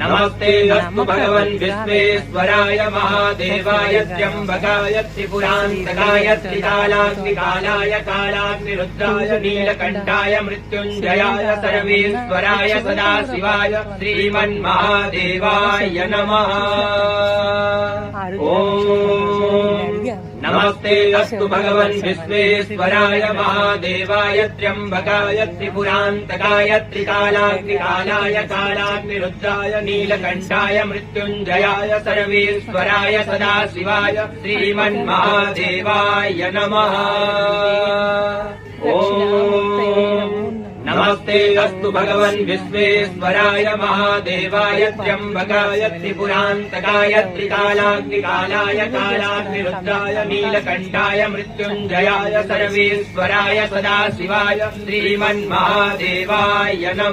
नमस्ते अस्तु भगवन् विश्वेश्वराय महादेवाय त्र्यम्बकाय त्रिपुरान्तकाय त्रिकालाग्निकालाय कालाग्निरुद्राय नीलकण्ठाय मृत्युञ्जयाय सर्वेश्वराय सदाशिवाय श्रीमन्महादेवाय नमः। नमस्ते अस्तु भगवन् विश्वेश्वराय महादेवाय त्र्यम्बकाय त्रिपुरान्तकाय त्रिकालाग्निकालाय कालाग्निरुद्राय नीलकण्ठाय मृत्युञ्जयाय सर्वेश्वराय सदाशिवाय श्रीमन्महादेवाय नमः। नमस्ते अस्तु भगवन् विश्वेश्वराय महादेवाय त्र्यम्बकाय त्रिपुरान्तकाय त्रिकालाग्निकालाय कालाग्निरुद्राय नीलकण्ठाय मृत्युञ्जयाय सर्वेश्वराय सदाशिवाय श्रीमन्महादेवाय नमः।